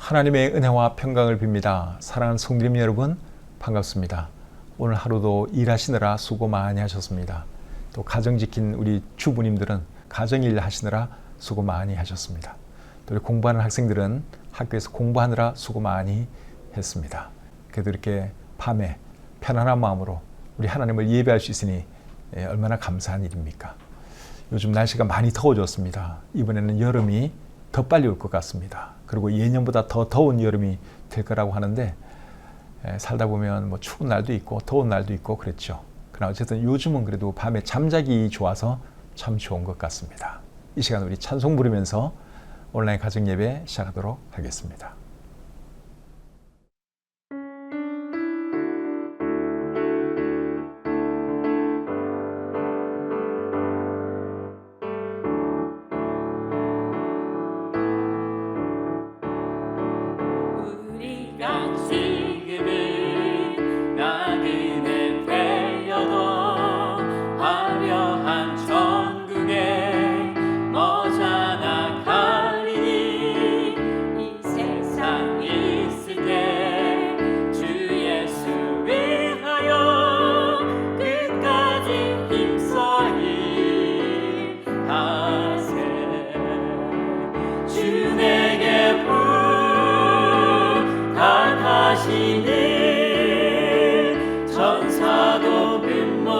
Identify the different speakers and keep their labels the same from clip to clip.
Speaker 1: 하나님의 은혜와 평강을 빕니다. 사랑하는 성도님 여러분, 반갑습니다. 오늘 하루도 일하시느라 수고 많이 하셨습니다. 또 가정 지킨 우리 주부님들은 가정일 하시느라 수고 많이 하셨습니다. 또 우리 공부하는 학생들은 학교에서 공부하느라 수고 많이 했습니다. 그래도 이렇게 밤에 편안한 마음으로 우리 하나님을 예배할 수 있으니 얼마나 감사한 일입니까? 요즘 날씨가 많이 더워졌습니다. 이번에는 여름이 더 빨리 올 것 같습니다. 그리고 예년보다 더 더운 여름이 될 거라고 하는데 살다 보면 뭐 추운 날도 있고 더운 날도 있고 그랬죠. 그러나 어쨌든 요즘은 그래도 밤에 잠자기 좋아서 참 좋은 것 같습니다. 이 시간 우리 찬송 부르면서 온라인 가정 예배 시작하도록 하겠습니다.
Speaker 2: 천사도 근모하겠네.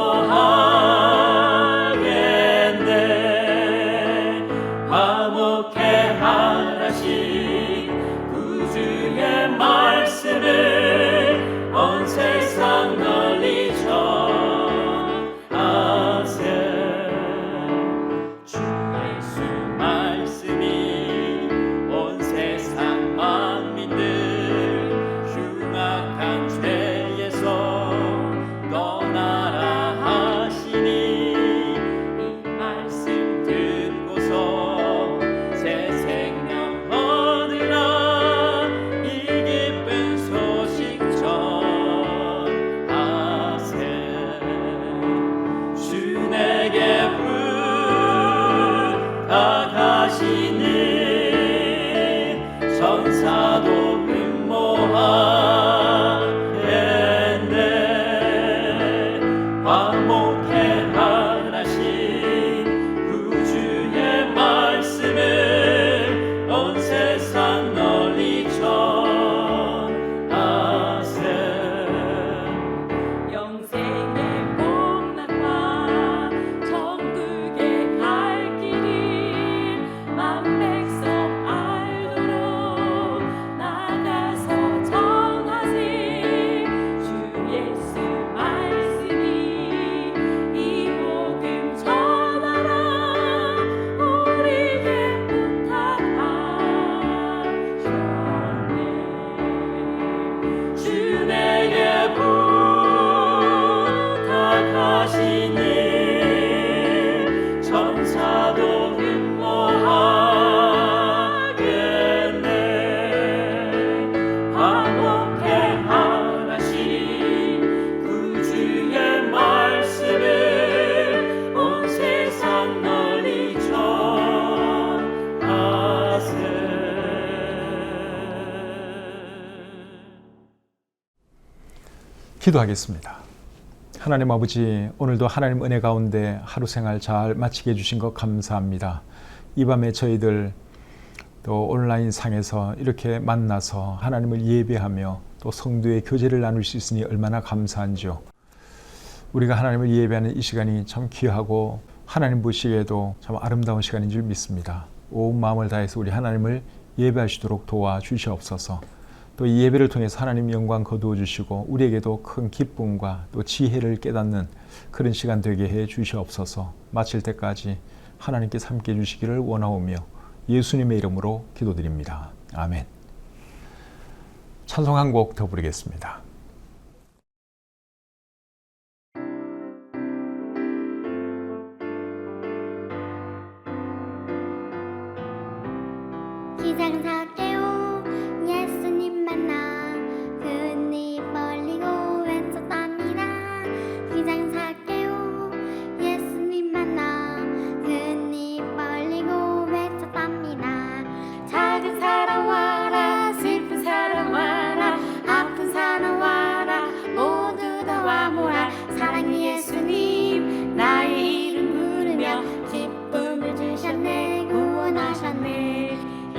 Speaker 2: 화목해 하나씩 구주의 말씀을 온 세상 널리 전하세. 주 예수 말씀이 온 세상 만민들 흉악한 죄에서 떠나라 하시니, 이 말씀 듣고서 새 생명 얻으라. 이 기쁜 소식 전하세. 주 내게 부탁하시니 천사도 근모하겠네. 화목해 하나씩 구주의 말씀을 온 세상 널리 전하세.
Speaker 3: 영생의 복락과 천국에 갈 길이 만 백성 알도록 나가서 전하세. 주 예수 말씀이 이 복음 전하라. 우리에게 부탁하셨네.
Speaker 2: 주 내게 부탁하시니 천사도 근모하겠네. 화목해 하나씩 구주의 말씀을 온 세상 널리 전하세.
Speaker 1: 기도하겠습니다. 하나님 아버지, 오늘도 하나님 은혜 가운데 하루 생활 잘 마치게 해주신 것 감사합니다. 이 밤에 저희들 또 온라인 상에서 이렇게 만나서 하나님을 예배하며 또 성도의 교제를 나눌 수 있으니 얼마나 감사한지요. 우리가 하나님을 예배하는 이 시간이 참 귀하고 하나님 보시기에도 참 아름다운 시간인 줄 믿습니다. 온 마음을 다해서 우리 하나님을 예배하시도록 도와주시옵소서. 또 이 예배를 통해서 하나님 영광 거두어 주시고 우리에게도 큰 기쁨과 또 지혜를 깨닫는 그런 시간 되게 해 주시옵소서. 마칠 때까지 하나님께서 함께 해 주시기를 원하오며 예수님의 이름으로 기도드립니다. 아멘. 찬송 한 곡 더 부르겠습니다.
Speaker 4: 기상사 깨워 예수님 만나 그니 벌리고 외쳤답니다. 기상사 깨워 예수님 만나 그니 벌리고 외쳤답니다. 작은 사랑 와라 슬픈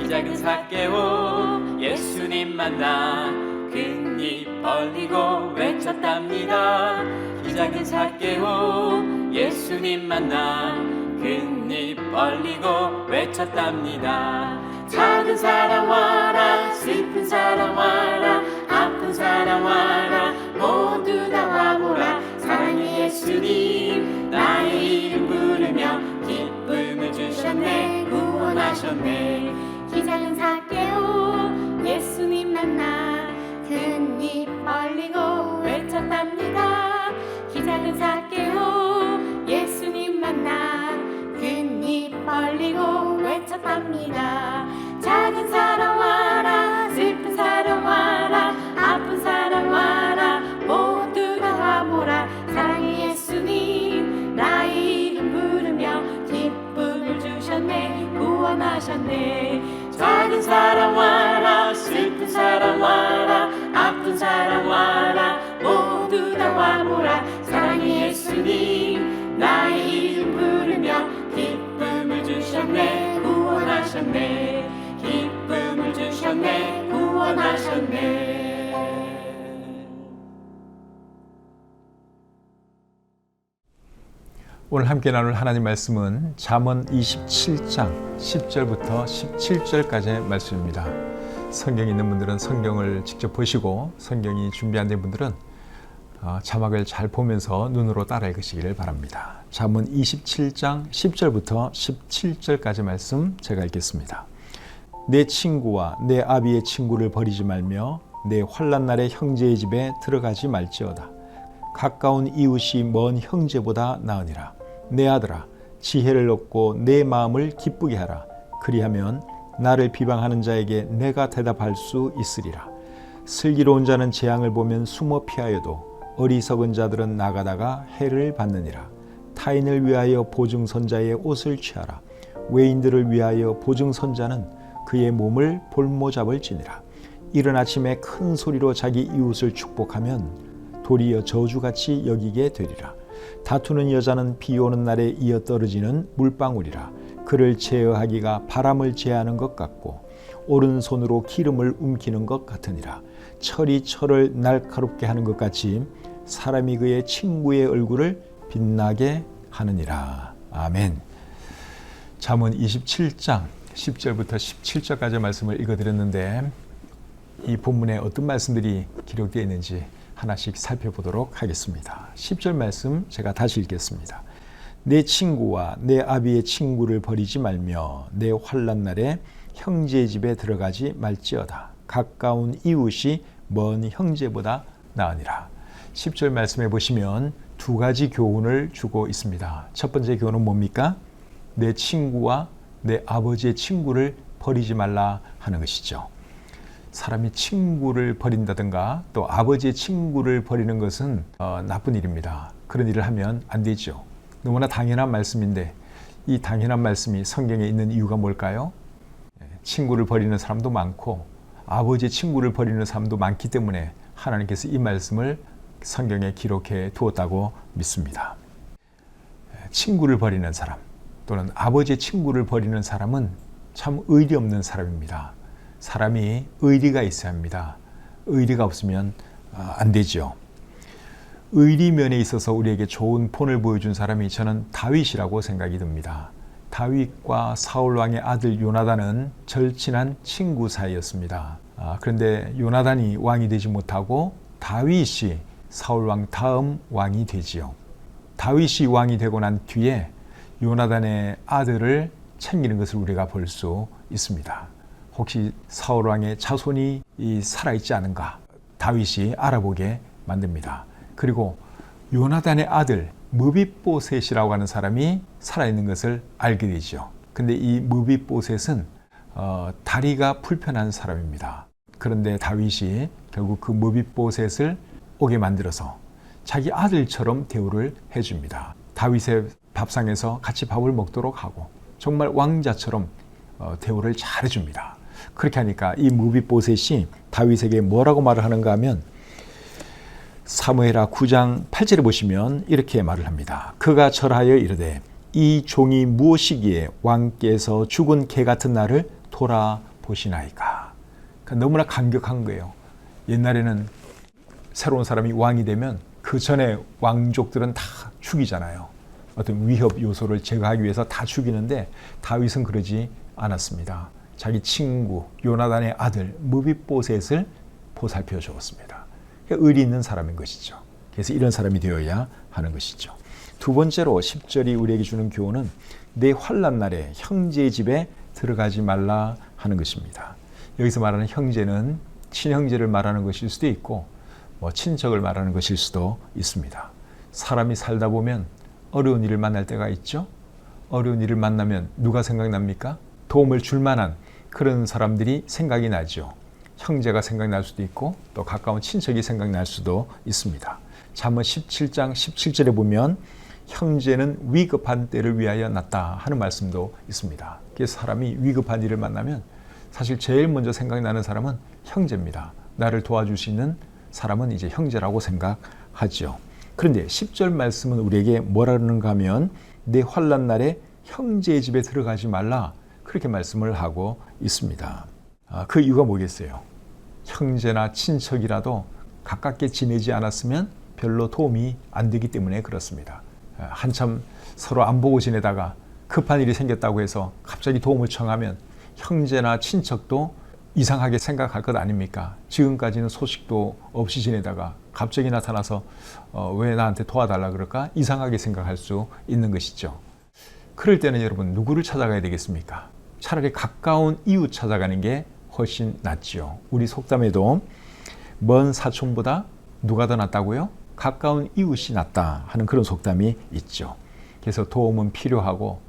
Speaker 2: 키 작은 삭개오 예수님 만나 끈입 벌리고 외쳤답니다. 키 작은 삭개오 예수님 만나 끈입 벌리고 외쳤답니다. 작은 사람 와라 슬픈 사람 와라 아픈 사람 와라 모두 다 와보라. 사랑의 예수님 나의 이름 부르며 기쁨을 주셨네 구원하셨네.
Speaker 4: 키 작은 삭개오 예수님 만나 큰 입 벌리고 외쳤답니다. 키 작은 삭개오 예수님 만나 큰 입 벌리고 외쳤답니다. 작은 사람 와라 슬픈 사람 와라 아픈 사람 와라 모두 다 와보라. 사랑의 예수님 나의 이름 부르며 기쁨을 주셨네 구원하셨네.
Speaker 2: 작은 사람 와라 슬픈 사람 와라 아픈 사람 와라 모두 다 와보라. 사랑의 예수님 나의 이름 부르며 기쁨을 주셨네 구원하셨네. 기쁨을 주셨네 구원하셨네.
Speaker 1: 오늘 함께 나눌 하나님 말씀은 잠언 27장 10절부터 17절까지의 말씀입니다. 성경이 있는 분들은 성경을 직접 보시고 성경이 준비 안 된 분들은 자막을 잘 보면서 눈으로 따라 읽으시기를 바랍니다. 잠언 27장 10절부터 17절까지 말씀 제가 읽겠습니다. 내 친구와 내 아비의 친구를 버리지 말며 내 환난 날에 형제의 집에 들어가지 말지어다. 가까운 이웃이 먼 형제보다 나으니라. 내 아들아 지혜를 얻고 내 마음을 기쁘게 하라. 그리하면 나를 비방하는 자에게 내가 대답할 수 있으리라. 슬기로운 자는 재앙을 보면 숨어 피하여도 어리석은 자들은 나가다가 해를 받느니라. 타인을 위하여 보증선자의 옷을 취하라. 외인들을 위하여 보증선자는 그의 몸을 볼모잡을 지니라. 이른 아침에 큰 소리로 자기 이웃을 축복하면 도리어 저주같이 여기게 되리라. 다투는 여자는 비 오는 날에 이어 떨어지는 물방울이라. 그를 제어하기가 바람을 제하는 것 같고 오른손으로 기름을 움키는 것 같으니라. 철이 철을 날카롭게 하는 것 같이 사람이 그의 친구의 얼굴을 빛나게 하느니라. 아멘. 잠언 27장 10절부터 17절까지 말씀을 읽어드렸는데 이 본문에 어떤 말씀들이 기록되어 있는지 하나씩 살펴보도록 하겠습니다. 10절 말씀 제가 다시 읽겠습니다. 내 친구와 내 아비의 친구를 버리지 말며 내 환난 날에 형제의 집에 들어가지 말지어다. 가까운 이웃이 먼 형제보다 나으니라. 10절 말씀해 보시면 두 가지 교훈을 주고 있습니다. 첫 번째 교훈은 뭡니까? 내 친구와 내 아버지의 친구를 버리지 말라 하는 것이죠. 사람이 친구를 버린다든가 또 아버지의 친구를 버리는 것은 나쁜 일입니다. 그런 일을 하면 안 되죠. 너무나 당연한 말씀인데 이 당연한 말씀이 성경에 있는 이유가 뭘까요? 친구를 버리는 사람도 많고 아버지의 친구를 버리는 사람도 많기 때문에 하나님께서 이 말씀을 성경에 기록해 두었다고 믿습니다. 친구를 버리는 사람 또는 아버지의 친구를 버리는 사람은 참 의리 없는 사람입니다. 사람이 의리가 있어야 합니다. 의리가 없으면 안 되죠. 의리 면에 있어서 우리에게 좋은 본을 보여준 사람이 저는 다윗이라고 생각이 듭니다. 다윗과 사울 왕의 아들 요나단은 절친한 친구 사이였습니다. 그런데 요나단이 왕이 되지 못하고 다윗이 사울 왕 다음 왕이 되지요. 다윗이 왕이 되고 난 뒤에 요나단의 아들을 챙기는 것을 우리가 볼 수 있습니다. 혹시 사울 왕의 자손이 살아있지 않은가 다윗이 알아보게 만듭니다. 그리고 요나단의 아들 므비보셋이라고 하는 사람이 살아있는 것을 알게 되죠. 근데 이 므비보셋은 다리가 불편한 사람입니다. 그런데 다윗이 결국 그 므비보셋을 오게 만들어서 자기 아들처럼 대우를 해줍니다. 다윗의 밥상에서 같이 밥을 먹도록 하고 정말 왕자처럼 대우를 잘해줍니다. 그렇게 하니까 이 므비보셋이 다윗에게 뭐라고 말을 하는가 하면 사무엘하 9장 8절에 보시면 이렇게 말을 합니다. 그가 절하여 이르되 이 종이 무엇이기에 왕께서 죽은 개 같은 나를 보시나이까. 그러니까 너무나 감격한 거예요. 옛날에는 새로운 사람이 왕이 되면 그 전에 왕족들은 다 죽이잖아요. 어떤 위협 요소를 제거하기 위해서 다 죽이는데 다윗은 그러지 않았습니다. 자기 친구 요나단의 아들 무비보셋을 보살펴 주었습니다. 그러니까 의리 있는 사람인 것이죠. 그래서 이런 사람이 되어야 하는 것이죠. 두 번째로 10절이 우리에게 주는 교훈은 내 환난 날에 형제의 집에 들어가지 말라 하는 것입니다. 여기서 말하는 형제는 친형제를 말하는 것일 수도 있고 친척을 말하는 것일 수도 있습니다. 사람이 살다 보면 어려운 일을 만날 때가 있죠. 어려운 일을 만나면 누가 생각납니까? 도움을 줄 만한 그런 사람들이 생각이 나죠. 형제가 생각날 수도 있고 또 가까운 친척이 생각날 수도 있습니다. 잠언 17장 17절에 보면 형제는 위급한 때를 위하여 났다 하는 말씀도 있습니다. 그래서 사람이 위급한 일을 만나면 사실 제일 먼저 생각나는 사람은 형제입니다. 나를 도와줄 수 있는 사람은 이제 형제라고 생각하죠. 그런데 10절 말씀은 우리에게 뭐라 그러는가 하면 내 환난 날에 형제의 집에 들어가지 말라 그렇게 말씀을 하고 있습니다. 그 이유가 뭐겠어요? 형제나 친척이라도 가깝게 지내지 않았으면 별로 도움이 안 되기 때문에 그렇습니다. 한참 서로 안 보고 지내다가 급한 일이 생겼다고 해서 갑자기 도움을 청하면 형제나 친척도 이상하게 생각할 것 아닙니까? 지금까지는 소식도 없이 지내다가 갑자기 나타나서 왜 나한테 도와달라 그럴까? 이상하게 생각할 수 있는 것이죠. 그럴 때는 여러분 누구를 찾아가야 되겠습니까? 차라리 가까운 이웃 찾아가는 게 훨씬 낫지요. 우리 속담에도 먼 사촌보다 누가 더 낫다고요? 가까운 이웃이 낫다 하는 그런 속담이 있죠. 그래서 도움은 필요하고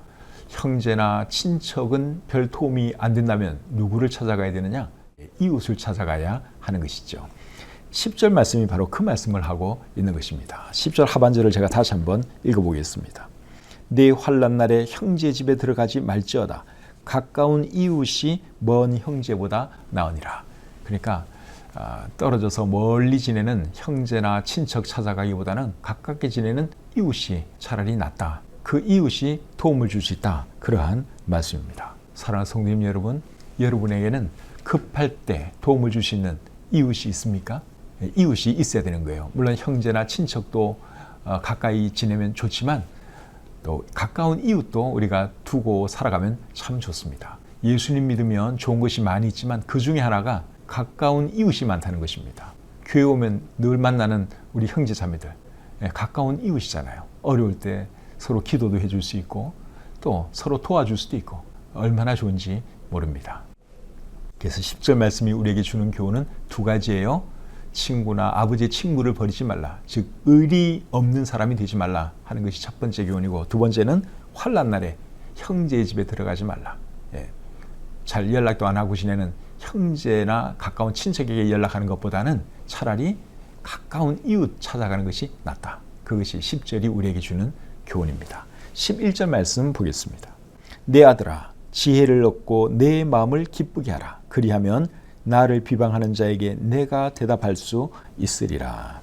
Speaker 1: 형제나 친척은 별 도움이 안 된다면 누구를 찾아가야 되느냐? 이웃을 찾아가야 하는 것이죠. 10절 말씀이 바로 그 말씀을 하고 있는 것입니다. 10절 하반절을 제가 다시 한번 읽어보겠습니다. 내 환난 날에 형제 집에 들어가지 말지어다. 가까운 이웃이 먼 형제보다 나으니라. 그러니까 떨어져서 멀리 지내는 형제나 친척 찾아가기보다는 가깝게 지내는 이웃이 차라리 낫다. 그 이웃이 도움을 줄 수 있다. 그러한 말씀입니다. 사랑하는 성도님 여러분, 여러분에게는 급할 때 도움을 줄 수 있는 이웃이 있습니까? 이웃이 있어야 되는 거예요. 물론 형제나 친척도 가까이 지내면 좋지만 또 가까운 이웃도 우리가 두고 살아가면 참 좋습니다. 예수님 믿으면 좋은 것이 많이 있지만 그 중에 하나가 가까운 이웃이 많다는 것입니다. 교회 오면 늘 만나는 우리 형제 자매들, 가까운 이웃이잖아요. 어려울 때 서로 기도도 해줄 수 있고 또 서로 도와줄 수도 있고 얼마나 좋은지 모릅니다. 그래서 10절 말씀이 우리에게 주는 교훈은 두 가지예요. 친구나 아버지의 친구를 버리지 말라. 즉 의리 없는 사람이 되지 말라 하는 것이 첫 번째 교훈이고, 두 번째는 환난 날에 형제의 집에 들어가지 말라. 잘 연락도 안 하고 지내는 형제나 가까운 친척에게 연락하는 것보다는 차라리 가까운 이웃 찾아가는 것이 낫다. 그것이 10절이 우리에게 주는 교훈입니다. 11절 말씀 보겠습니다. 내 아들아 지혜를 얻고 내 마음을 기쁘게 하라. 그리하면 나를 비방하는 자에게 내가 대답할 수 있으리라.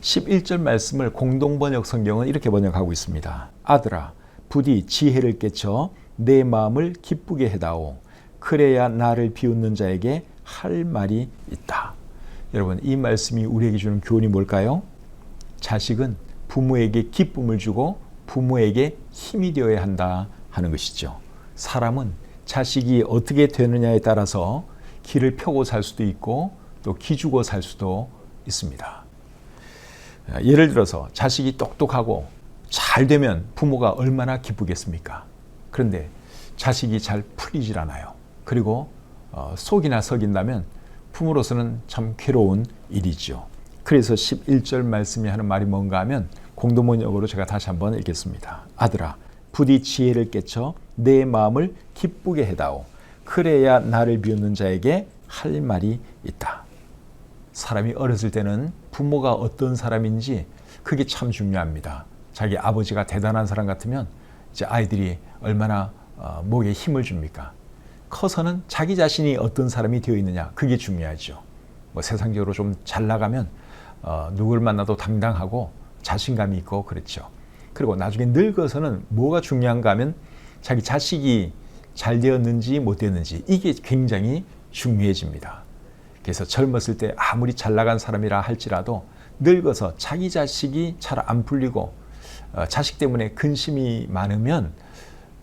Speaker 1: 11절 말씀을 공동번역 성경은 이렇게 번역하고 있습니다. 아들아 부디 지혜를 깨쳐 내 마음을 기쁘게 해다오. 그래야 나를 비웃는 자에게 할 말이 있다. 여러분, 이 말씀이 우리에게 주는 교훈이 뭘까요? 자식은 부모에게 기쁨을 주고 부모에게 힘이 되어야 한다 하는 것이죠. 사람은 자식이 어떻게 되느냐에 따라서 길을 펴고 살 수도 있고 또 기죽어 살 수도 있습니다. 예를 들어서 자식이 똑똑하고 잘 되면 부모가 얼마나 기쁘겠습니까? 그런데 자식이 잘 풀리질 않아요. 그리고 속이나 썩인다면 부모로서는 참 괴로운 일이죠. 그래서 11절 말씀이 하는 말이 뭔가 하면 공동번역으로 제가 다시 한번 읽겠습니다. 아들아 부디 지혜를 깨쳐 내 마음을 기쁘게 해다오. 그래야 나를 비웃는 자에게 할 말이 있다. 사람이 어렸을 때는 부모가 어떤 사람인지 그게 참 중요합니다. 자기 아버지가 대단한 사람 같으면 이제 아이들이 얼마나 목에 힘을 줍니까? 커서는 자기 자신이 어떤 사람이 되어 있느냐, 그게 중요하죠. 세상적으로 좀 잘 나가면 누굴 만나도 당당하고 자신감이 있고 그렇죠. 그리고 나중에 늙어서는 뭐가 중요한가 하면 자기 자식이 잘 되었는지 못 되었는지 이게 굉장히 중요해집니다. 그래서 젊었을 때 아무리 잘 나간 사람이라 할지라도 늙어서 자기 자식이 잘 안 풀리고 자식 때문에 근심이 많으면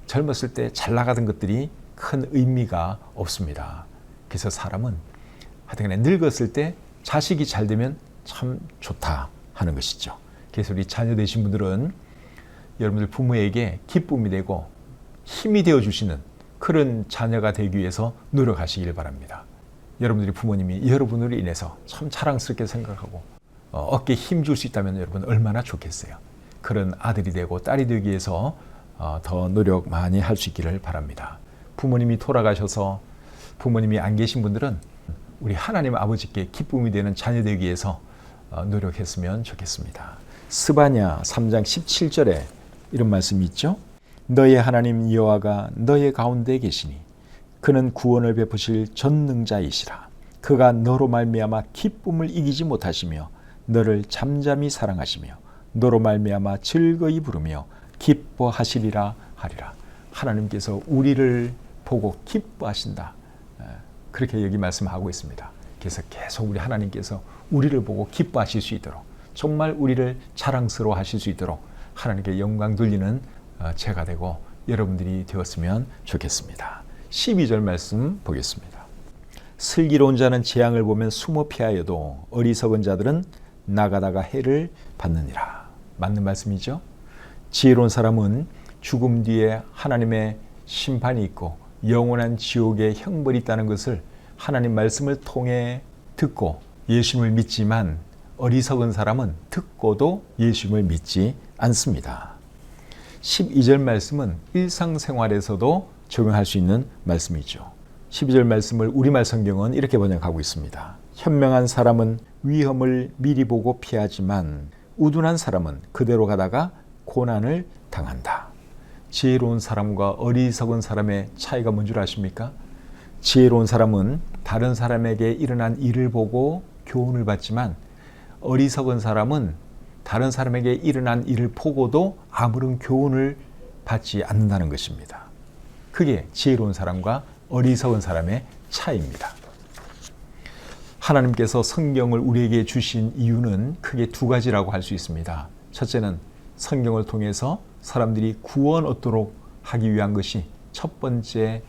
Speaker 1: 젊었을 때 잘 나가던 것들이 큰 의미가 없습니다. 그래서 사람은 하여튼간에 늙었을 때 자식이 잘 되면 참 좋다 하는 것이죠. 그래서 우리 자녀 되신 분들은 여러분들 부모에게 기쁨이 되고 힘이 되어 주시는 그런 자녀가 되기 위해서 노력하시길 바랍니다. 여러분들이 부모님이 여러분으로 인해서 참 자랑스럽게 생각하고 어깨에 힘 줄 수 있다면 여러분 얼마나 좋겠어요. 그런 아들이 되고 딸이 되기 위해서 더 노력 많이 할 수 있기를 바랍니다. 부모님이 돌아가셔서 부모님이 안 계신 분들은 우리 하나님 아버지께 기쁨이 되는 자녀 되기 위해서 노력했으면 좋겠습니다. 스바냐 3장 17절에 이런 말씀이 있죠. 너의 하나님 여호와가 너의 가운데 계시니 그는 구원을 베푸실 전능자이시라. 그가 너로 말미암아 기쁨을 이기지 못하시며 너를 잠잠히 사랑하시며 너로 말미암아 즐거이 부르며 기뻐하시리라 하리라. 하나님께서 우리를 보고 기뻐하신다. 그렇게 여기 말씀하고 있습니다. 그래서 계속 우리 하나님께서 우리를 보고 기뻐하실 수 있도록 정말 우리를 자랑스러워 하실 수 있도록 하나님께 영광 돌리는 제가 되고 여러분들이 되었으면 좋겠습니다. 12절 말씀 보겠습니다. 슬기로운 자는 재앙을 보면 숨어 피하여도 어리석은 자들은 나가다가 해를 받느니라. 맞는 말씀이죠. 지혜로운 사람은 죽음 뒤에 하나님의 심판이 있고 영원한 지옥의 형벌이 있다는 것을 하나님 말씀을 통해 듣고 예수님을 믿지만 어리석은 사람은 듣고도 예수님을 믿지 않습니다. 12절 말씀은 일상생활에서도 적용할 수 있는 말씀이죠. 12절 말씀을 우리말 성경은 이렇게 번역하고 있습니다. 현명한 사람은 위험을 미리 보고 피하지만 우둔한 사람은 그대로 가다가 고난을 당한다. 지혜로운 사람과 어리석은 사람의 차이가 뭔 줄 아십니까? 지혜로운 사람은 다른 사람에게 일어난 일을 보고 교훈을 받지만 어리석은 사람은 다른 사람에게 일어난 일을 보고도 아무런 교훈을 받지 않는다는 것입니다. 그게 지혜로운 사람과 어리석은 사람의 차이입니다. 하나님께서 성경을 우리에게 주신 이유는 크게 두 가지라고 할 수 있습니다. 첫째는 성경을 통해서 사람들이 구원 얻도록 하기 위한 것이 첫 번째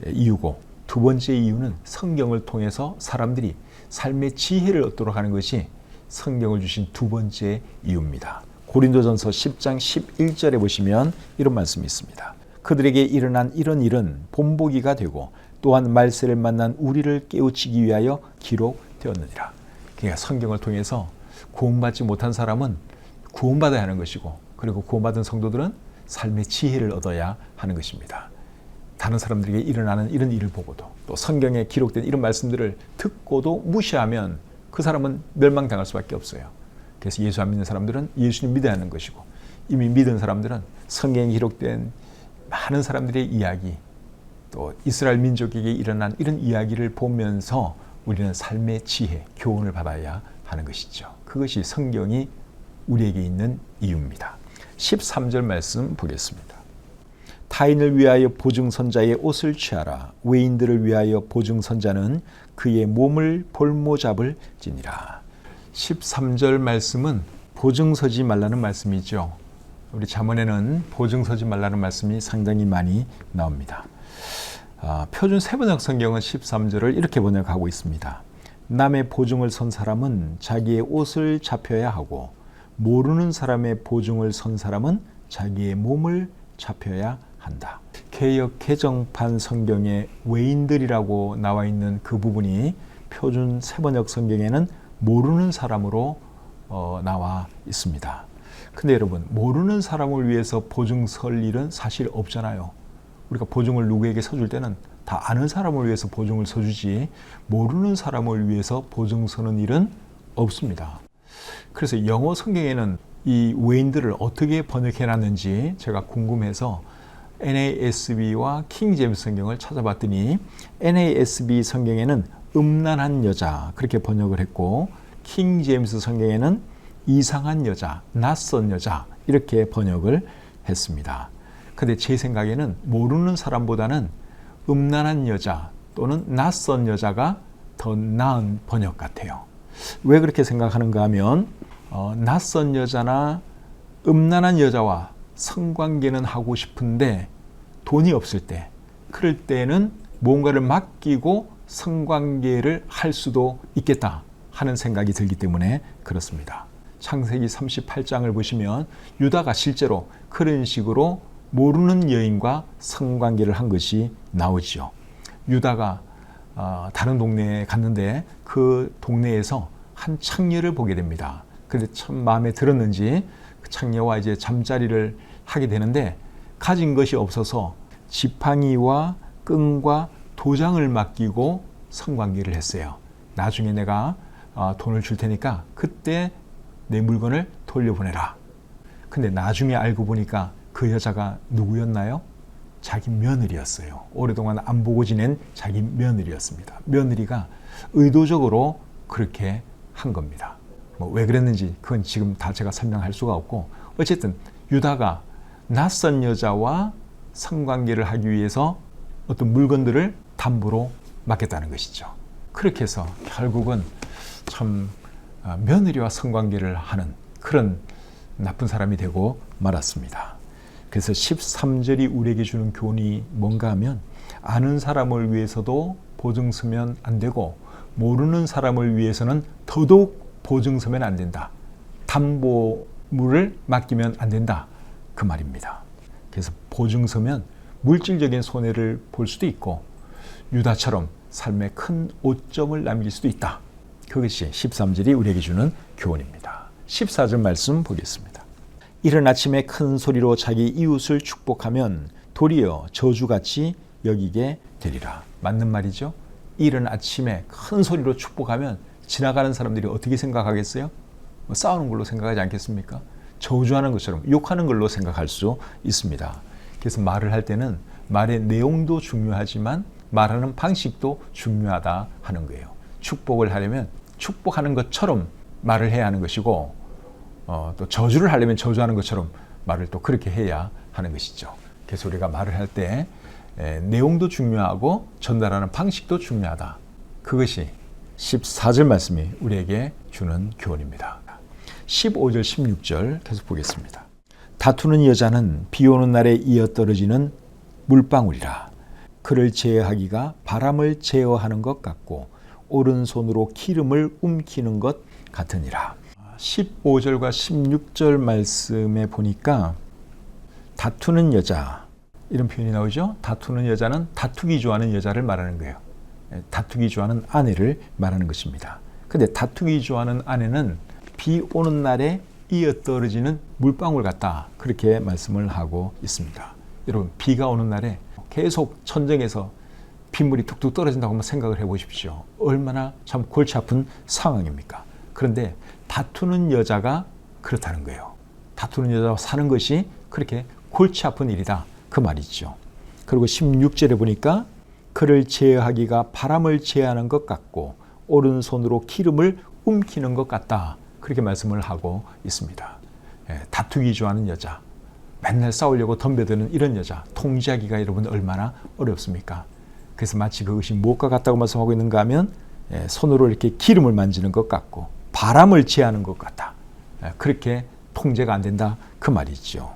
Speaker 1: 이유고, 두 번째 이유는 성경을 통해서 사람들이 삶의 지혜를 얻도록 하는 것이 성경을 주신 두 번째 이유입니다. 고린도전서 10장 11절에 보시면 이런 말씀이 있습니다. 그들에게 일어난 이런 일은 본보기가 되고 또한 말세를 만난 우리를 깨우치기 위하여 기록되었느니라. 그러니까 성경을 통해서 구원받지 못한 사람은 구원받아야 하는 것이고, 그리고 구원받은 성도들은 삶의 지혜를 얻어야 하는 것입니다. 다른 사람들에게 일어나는 이런 일을 보고도 또 성경에 기록된 이런 말씀들을 듣고도 무시하면 그 사람은 멸망당할 수밖에 없어요. 그래서 예수 안 믿는 사람들은 예수님 믿어야 하는 것이고, 이미 믿은 사람들은 성경에 기록된 많은 사람들의 이야기, 또 이스라엘 민족에게 일어난 이런 이야기를 보면서 우리는 삶의 지혜, 교훈을 받아야 하는 것이죠. 그것이 성경이 우리에게 있는 이유입니다. 13절 말씀 보겠습니다. 타인을 위하여 보증선자의 옷을 취하라. 외인들을 위하여 보증선자는 그의 몸을 볼모잡을 지니라. 13절 말씀은 보증서지 말라는 말씀이죠. 우리 잠언에는 보증서지 말라는 말씀이 상당히 많이 나옵니다. 표준 세번역 성경은 13절을 이렇게 번역하고 있습니다. 남의 보증을 선 사람은 자기의 옷을 잡혀야 하고 모르는 사람의 보증을 선 사람은 자기의 몸을 잡혀야 한다. 개역 개정판 성경에 외인들이라고 나와 있는 그 부분이 표준 세번역 성경에는 모르는 사람으로 나와 있습니다. 근데 여러분, 모르는 사람을 위해서 보증 설 일은 사실 없잖아요. 우리가 보증을 누구에게 서줄 때는 다 아는 사람을 위해서 보증을 서주지 모르는 사람을 위해서 보증 서는 일은 없습니다. 그래서 영어 성경에는 이 외인들을 어떻게 번역해놨는지 제가 궁금해서 NASB와 킹 제임스 성경을 찾아봤더니 NASB 성경에는 음란한 여자 그렇게 번역을 했고, 킹 제임스 성경에는 이상한 여자, 낯선 여자 이렇게 번역을 했습니다. 근데 제 생각에는 모르는 사람보다는 음란한 여자 또는 낯선 여자가 더 나은 번역 같아요. 왜 그렇게 생각하는가 하면 낯선 여자나 음란한 여자와 성관계는 하고 싶은데 돈이 없을 때, 그럴 때는 뭔가를 맡기고 성관계를 할 수도 있겠다 하는 생각이 들기 때문에 그렇습니다. 창세기 38장을 보시면 유다가 실제로 그런 식으로 모르는 여인과 성관계를 한 것이 나오죠. 유다가 다른 동네에 갔는데 그 동네에서 한 창녀를 보게 됩니다. 그런데 참 마음에 들었는지 그 창녀와 이제 잠자리를 하게 되는데 가진 것이 없어서 지팡이와 끈과 도장을 맡기고 성관계를 했어요. 나중에 내가 돈을 줄 테니까 그때 내 물건을 돌려보내라. 근데 나중에 알고 보니까 그 여자가 누구였나요? 자기 며느리였어요. 오랫동안 안 보고 지낸 자기 며느리였습니다. 며느리가 의도적으로 그렇게 한 겁니다. 왜 그랬는지 그건 지금 다 제가 설명할 수가 없고, 어쨌든 유다가 낯선 여자와 성관계를 하기 위해서 어떤 물건들을 담보로 맡겼다는 것이죠. 그렇게 해서 결국은 참 며느리와 성관계를 하는 그런 나쁜 사람이 되고 말았습니다. 그래서 13절이 우리에게 주는 교훈이 뭔가 하면, 아는 사람을 위해서도 보증 서면 안 되고 모르는 사람을 위해서는 더더욱 보증 서면 안 된다. 담보물을 맡기면 안 된다. 그 말입니다. 그래서 보증 서면 물질적인 손해를 볼 수도 있고 유다처럼 삶에 큰 오점을 남길 수도 있다. 그것이 13절이 우리에게 주는 교훈입니다. 14절 말씀 보겠습니다. 이른 아침에 큰 소리로 자기 이웃을 축복하면 도리어 저주같이 여기게 되리라. 맞는 말이죠. 이른 아침에 큰 소리로 축복하면 지나가는 사람들이 어떻게 생각하겠어요? 싸우는 걸로 생각하지 않겠습니까? 저주하는 것처럼, 욕하는 걸로 생각할 수 있습니다. 그래서 말을 할 때는 말의 내용도 중요하지만 말하는 방식도 중요하다 하는 거예요. 축복을 하려면 축복하는 것처럼 말을 해야 하는 것이고, 또 저주를 하려면 저주하는 것처럼 말을 또 그렇게 해야 하는 것이죠. 그래서 우리가 말을 할 때 내용도 중요하고 전달하는 방식도 중요하다. 그것이 14절 말씀이 우리에게 주는 교훈입니다. 15절 16절 계속 보겠습니다. 다투는 여자는 비 오는 날에 이어떨어지는 물방울이라. 그를 제어하기가 바람을 제어하는 것 같고 오른손으로 기름을 움키는 것 같으니라. 15절과 16절 말씀에 보니까 다투는 여자, 이런 표현이 나오죠. 다투는 여자는 다투기 좋아하는 여자를 말하는 거예요. 다투기 좋아하는 아내를 말하는 것입니다. 근데 다투기 좋아하는 아내는 비 오는 날에 이어떨어지는 물방울 같다, 그렇게 말씀을 하고 있습니다. 여러분, 비가 오는 날에 계속 천정에서 빗물이 툭툭 떨어진다고 한번 생각을 해보십시오. 얼마나 참 골치 아픈 상황입니까? 그런데 다투는 여자가 그렇다는 거예요. 다투는 여자와 사는 것이 그렇게 골치 아픈 일이다, 그 말이죠. 그리고 16절에 보니까 그를 제어하기가 바람을 제어하는 것 같고 오른손으로 기름을 움키는 것 같다, 그렇게 말씀을 하고 있습니다. 다투기 좋아하는 여자, 맨날 싸우려고 덤벼드는 이런 여자 통제하기가 여러분 얼마나 어렵습니까? 그래서 마치 그것이 무엇과 같다고 말씀하고 있는가 하면 손으로 이렇게 기름을 만지는 것 같고 바람을 제하는 것 같다, 그렇게 통제가 안 된다, 그 말이죠.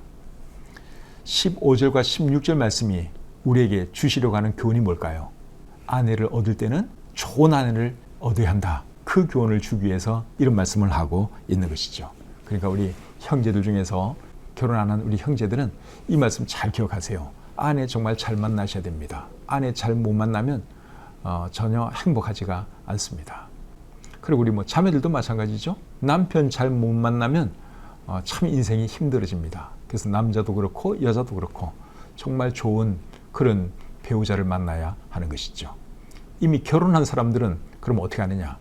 Speaker 1: 15절과 16절 말씀이 우리에게 주시려고 하는 교훈이 뭘까요? 아내를 얻을 때는 좋은 아내를 얻어야 한다, 그 교훈을 주기 위해서 이런 말씀을 하고 있는 것이죠. 그러니까 우리 형제들 중에서 결혼 안 한 우리 형제들은 이 말씀 잘 기억하세요. 아내 정말 잘 만나셔야 됩니다. 아내 잘 못 만나면 전혀 행복하지가 않습니다. 그리고 우리 자매들도 마찬가지죠. 남편 잘 못 만나면 참 인생이 힘들어집니다. 그래서 남자도 그렇고 여자도 그렇고 정말 좋은 그런 배우자를 만나야 하는 것이죠. 이미 결혼한 사람들은 그럼 어떻게 하느냐?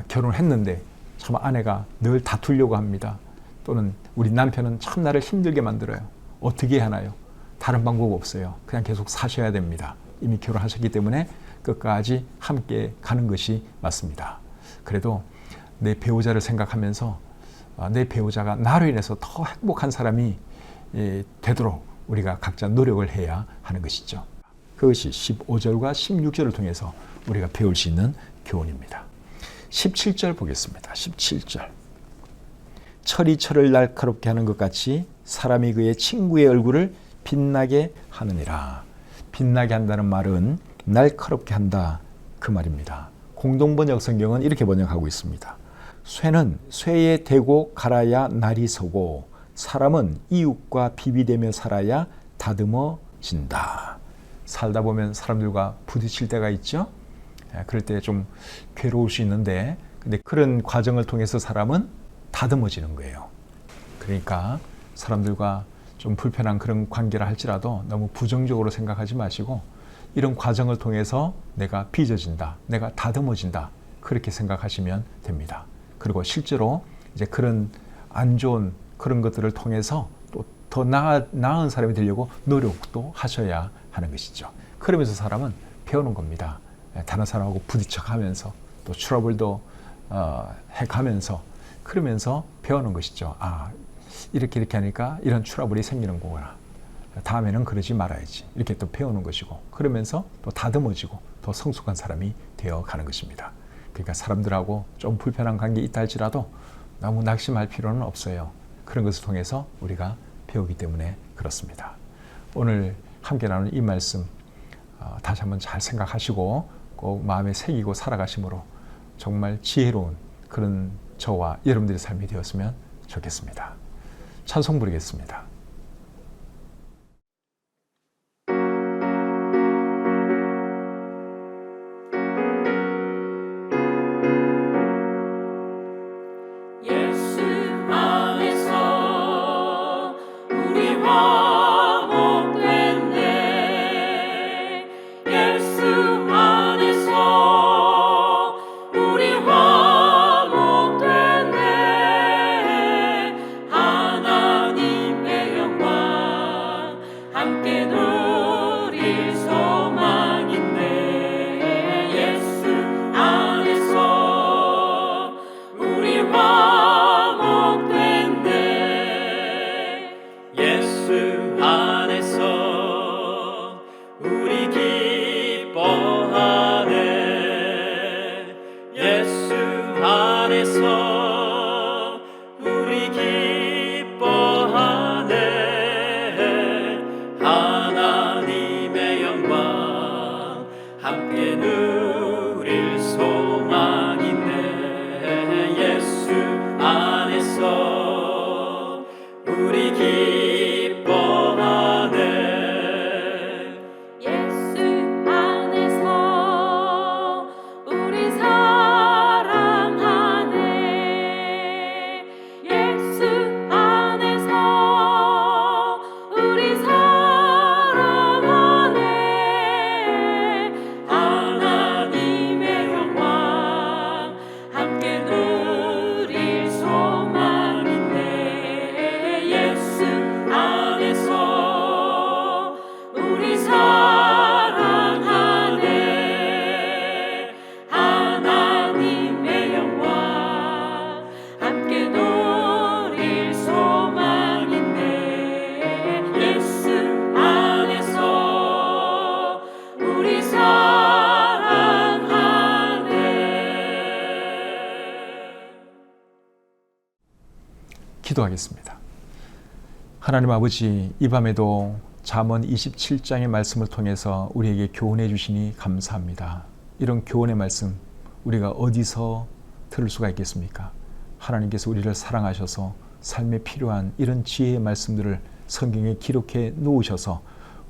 Speaker 1: 결혼했는데 참 아내가 늘 다투려고 합니다. 또는 우리 남편은 참 나를 힘들게 만들어요. 어떻게 하나요? 다른 방법 없어요. 그냥 계속 사셔야 됩니다. 이미 결혼하셨기 때문에 끝까지 함께 가는 것이 맞습니다. 그래도 내 배우자를 생각하면서 내 배우자가 나로 인해서 더 행복한 사람이 되도록 우리가 각자 노력을 해야 하는 것이죠. 그것이 15절과 16절을 통해서 우리가 배울 수 있는 교훈입니다. 17절 보겠습니다. 17절. 철이 철을 날카롭게 하는 것 같이 사람이 그의 친구의 얼굴을 빛나게 하느니라. 빛나게 한다는 말은 날카롭게 한다, 그 말입니다. 공동번역 성경은 이렇게 번역하고 있습니다. 쇠는 쇠에 대고 갈아야 날이 서고 사람은 이웃과 비비되며 살아야 다듬어진다. 살다 보면 사람들과 부딪힐 때가 있죠. 그럴 때 좀 괴로울 수 있는데, 근데 그런 과정을 통해서 사람은 다듬어지는 거예요. 그러니까 사람들과 좀 불편한 그런 관계라 할지라도 너무 부정적으로 생각하지 마시고, 이런 과정을 통해서 내가 빚어진다, 내가 다듬어진다, 그렇게 생각하시면 됩니다. 그리고 실제로 이제 그런 안 좋은 그런 것들을 통해서 또 더 나은 사람이 되려고 노력도 하셔야 하는 것이죠. 그러면서 사람은 배우는 겁니다. 다른 사람하고 부딪혀가면서 또 트러블도 해가면서, 그러면서 배우는 것이죠. 아, 이렇게 하니까 이런 트러블이 생기는 거구나. 다음에는 그러지 말아야지. 이렇게 또 배우는 것이고, 그러면서 또 다듬어지고 더 성숙한 사람이 되어가는 것입니다. 그러니까 사람들하고 좀 불편한 관계 있다 할지라도 너무 낙심할 필요는 없어요. 그런 것을 통해서 우리가 배우기 때문에 그렇습니다. 오늘 함께 나눈 이 말씀 다시 한번 잘 생각하시고 꼭 마음에 새기고 살아가심으로 정말 지혜로운 그런 저와 여러분들의 삶이 되었으면 좋겠습니다. 찬송 부르겠습니다.
Speaker 2: 예수 안에서 우리 화목됐네. 예수 안에서 우리 화목됐네. 하나님의 영광 함께 누릴 소망 있네. 예수 안에서 우리 예수 안에서 우리 기뻐하네. 예수 안에서 우리 기뻐하네. 하나님의 영광 함께 누릴 소망 있네. 예수 안에서 우리 기뻐하네.
Speaker 3: 예수 안에서 우리 사랑하네. 예수 안에서 우리 사랑하네. 하나님의 영광 함께 누릴 소망 있네. 예수 안에서 우리 사랑하네. 하나님의 영광 함께 누릴 소망 있네. 예수 안에서 우리 사랑하네.
Speaker 1: 기도하겠습니다. 하나님 아버지, 이 밤에도 잠언 27장의 말씀을 통해서 우리에게 교훈해 주시니 감사합니다. 이런 교훈의 말씀 우리가 어디서 들을 수가 있겠습니까? 하나님께서 우리를 사랑하셔서 삶에 필요한 이런 지혜의 말씀들을 성경에 기록해 놓으셔서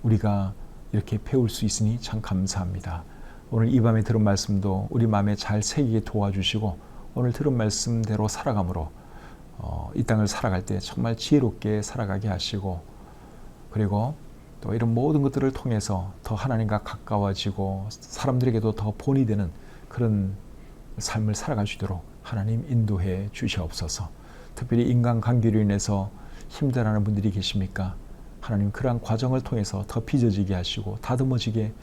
Speaker 1: 우리가 이렇게 배울 수 있으니 참 감사합니다. 오늘 이 밤에 들은 말씀도 우리 마음에 잘 새기게 도와주시고, 오늘 들은 말씀대로 살아감으로 이 땅을 살아갈 때 정말 지혜롭게 살아가게 하시고, 그리고 또 이런 모든 것들을 통해서 더 하나님과 가까워지고 사람들에게도 더 본이 되는 그런 삶을 살아갈 수 있도록 하나님 인도해 주시옵소서. 특별히 인간관계로 인해서 힘들어하는 분들이 계십니까? 하나님 그러한 과정을 통해서 더 빚어지게 하시고 다듬어지게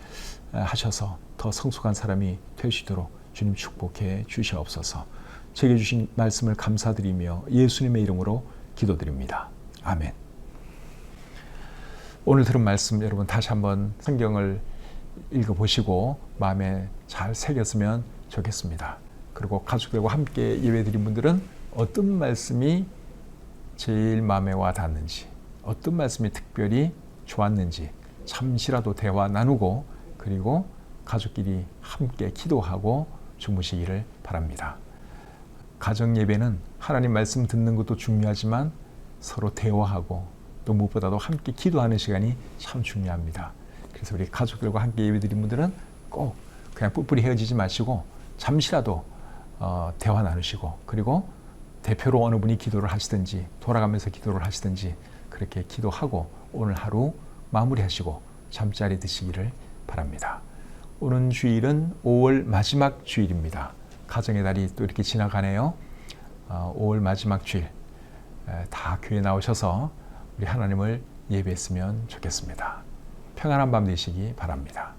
Speaker 1: 하셔서 더 성숙한 사람이 될 수 있도록 주님 축복해 주시옵소서. 제게 주신 말씀을 감사드리며 예수님의 이름으로 기도드립니다. 아멘. 오늘 들은 말씀 여러분 다시 한번 성경을 읽어보시고 마음에 잘 새겼으면 좋겠습니다. 그리고 가족들과 함께 예배드린 분들은 어떤 말씀이 제일 마음에 와 닿는지, 어떤 말씀이 특별히 좋았는지 잠시라도 대화 나누고 그리고 가족끼리 함께 기도하고 주무시기를 바랍니다. 가정 예배는 하나님 말씀 듣는 것도 중요하지만 서로 대화하고 또 무엇보다도 함께 기도하는 시간이 참 중요합니다. 그래서 우리 가족들과 함께 예배드린 분들은 꼭 그냥 뿔뿔이 헤어지지 마시고 잠시라도 대화 나누시고 그리고 대표로 어느 분이 기도를 하시든지 돌아가면서 기도를 하시든지 그렇게 기도하고 오늘 하루 마무리하시고 잠자리 드시기를 바랍니다. 오는 주일은 5월 마지막 주일입니다. 가정의 달이 또 이렇게 지나가네요. 5월 마지막 주일 다 교회 나오셔서 우리 하나님을 예배했으면 좋겠습니다. 평안한 밤 되시기 바랍니다.